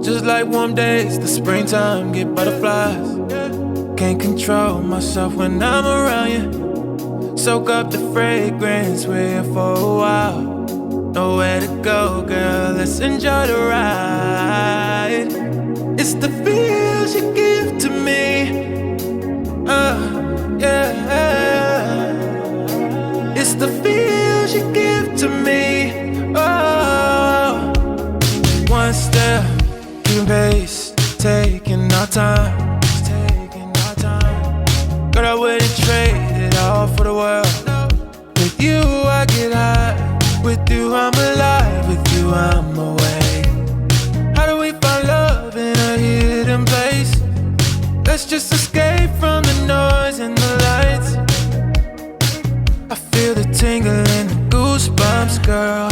Just like warm days, the springtime get butterflies. Can't control myself when I'm around you. Soak up the fragrance, we're here for a while. Nowhere to go, girl, let's enjoy the ride. It's the feels you give to me. Yeah. It's the feels you give to me. Oh, one step, keeping pace, taking our time. Girl, I wouldn't trade it all for the world. With you, I get high. With you, I'm alive. With you, I'm away. How do we find love in a hidden place? Let's just escape from the noise and the lights. I feel the tingle and the goosebumps, girl.